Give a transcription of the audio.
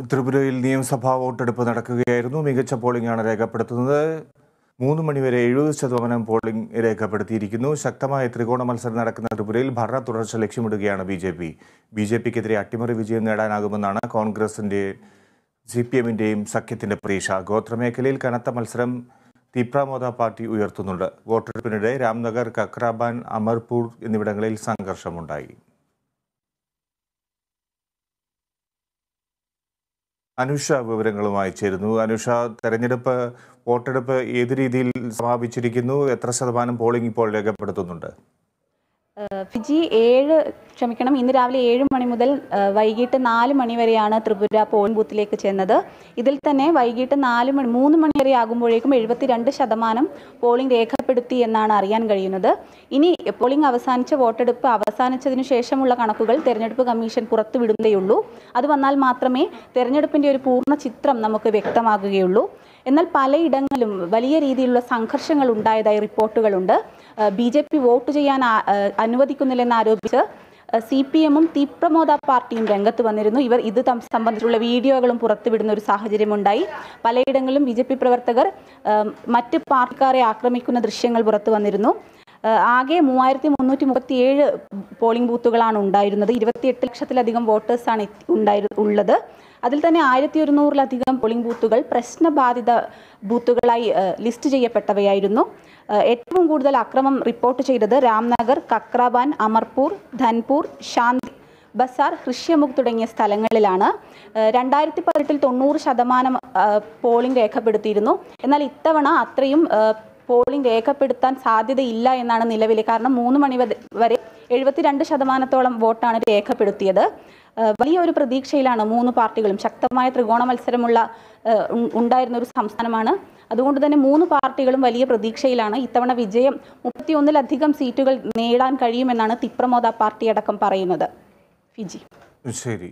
ത്രിപുരയിൽ നിയമസഭാ വോട്ടെടുപ്പ് നടക്കുകയായിരുന്നു. മികച്ച പോളിംഗാണ് രേഖപ്പെടുത്തുന്നത്. 3 മണിവരെ 70% പോളിംഗ് രേഖപ്പെടുത്തിയിരിക്കുന്നു. ശക്തമായ ത്രികോണ മത്സരം നടക്കുന്ന ത്രിപുരയിൽ ഭരണ തുടർച്ച ലക്ഷ്യമിടുകയാണ് ബി ജെ പിക്കെതിരെ അട്ടിമറി വിജയം നേടാനാകുമെന്നാണ് കോൺഗ്രസിന്റെ CPM-ന്റെയും സഖ്യത്തിന്റെ പ്രതീക്ഷ. ഗോത്രമേഖലയിൽ കനത്ത മത്സരം തിപ്രമോദ പാർട്ടി ഉയർത്തുന്നുണ്ട്. വോട്ടെടുപ്പിനിടെ രാംനഗർ, കക്രാബാൻ, അമർപൂർ എന്നിവിടങ്ങളിൽ സംഘർഷമുണ്ടായി. അനുഷ വിവരങ്ങളുമായി ചേരുന്നു. അനുഷ, വോട്ടെടുപ്പ് ഏത് രീതിയിൽ സമാപിച്ചിരിക്കുന്നു? എത്ര ശതമാനം പോളിംഗ് ഇപ്പോൾ രേഖപ്പെടുത്തുന്നുണ്ട്? ഫിജി ഇന്ന് രാവിലെ 7 മണി മുതൽ വൈകിട്ട് 4 മണി വരെയാണ് ത്രിപുര പോളിംഗ് ബൂത്തിലേക്ക് ചെന്നത്. ഇതിൽ തന്നെ വൈകിട്ട് 3 മണി വരെ ആകുമ്പോഴേക്കും 72% പോളിംഗ് രേഖപ്പെടുത്തി എന്നാണ് അറിയാൻ കഴിയുന്നത്. ഇനി വോട്ടെടുപ്പ് അവസാനിച്ചതിനു ശേഷമുള്ള കണക്കുകൾ തെരഞ്ഞെടുപ്പ് കമ്മീഷൻ പുറത്തുവിടുന്നേയുള്ളൂ. അത് വന്നാൽ മാത്രമേ തെരഞ്ഞെടുപ്പിന്റെ ഒരു പൂർണ്ണ ചിത്രം നമുക്ക് വ്യക്തമാകുകയുള്ളൂ. എന്നാൽ പലയിടങ്ങളിലും വലിയ രീതിയിലുള്ള സംഘർഷങ്ങൾ ഉണ്ടായതായി റിപ്പോർട്ടുകളുണ്ട്. BJP വോട്ട് ചെയ്യാൻ അനുവദിക്കുന്നില്ലെന്ന് ആരോപിച്ച് CPM-ഉം തിപ്രമോദ പാർട്ടിയും രംഗത്ത് വന്നിരുന്നു. ഇവർ ഇത് സംബന്ധിച്ചുള്ള വീഡിയോകളും പുറത്തുവിടുന്ന ഒരു സാഹചര്യമുണ്ടായി. പലയിടങ്ങളിലും BJP പ്രവർത്തകർ മറ്റ് പാർട്ടിക്കാരെ ആക്രമിക്കുന്ന ദൃശ്യങ്ങൾ പുറത്തു വന്നിരുന്നു. ആകെ 3337 പോളിംഗ് ബൂത്തുകളാണ് ഉണ്ടായിരുന്നത്. 28 ലക്ഷത്തിലധികം വോട്ടേഴ്സാണ് ഉള്ളത്. അതിൽ തന്നെ 1100-ലധികം പോളിംഗ് ബൂത്തുകൾ പ്രശ്നബാധിത ബൂത്തുകളായി ലിസ്റ്റ് ചെയ്യപ്പെട്ടവയായിരുന്നു. ഏറ്റവും കൂടുതൽ അക്രമം റിപ്പോർട്ട് ചെയ്തത് രാംനഗർ, കക്രാബാൻ, അമർപൂർ, ധൻപൂർ, ശാന്തി ബസാർ, ഹൃഷ്യമുഖ് തുടങ്ങിയ സ്ഥലങ്ങളിലാണ്. 2018 90% പോളിംഗ് രേഖപ്പെടുത്തിയിരുന്നു. എന്നാൽ ഇത്തവണ അത്രയും പോളിംഗ് രേഖപ്പെടുത്താൻ സാധ്യതയില്ല എന്നാണ് നിലവിലെ. കാരണം 3 മണി വരെ 72% വോട്ടാണ് രേഖപ്പെടുത്തിയത്. വലിയൊരു പ്രതീക്ഷയിലാണ് 3 പാർട്ടികളും. ശക്തമായ ത്രികോണ മത്സരമുള്ള ഉണ്ടായിരുന്ന ഒരു സംസ്ഥാനമാണ്. അതുകൊണ്ട് തന്നെ 3 പാർട്ടികളും വലിയ പ്രതീക്ഷയിലാണ്. ഇത്തവണ വിജയം 31-ലധികം സീറ്റുകൾ നേടാൻ കഴിയുമെന്നാണ് തിപ്രമോദ പാർട്ടി അടക്കം പറയുന്നത്. ഫിജി. ശരി.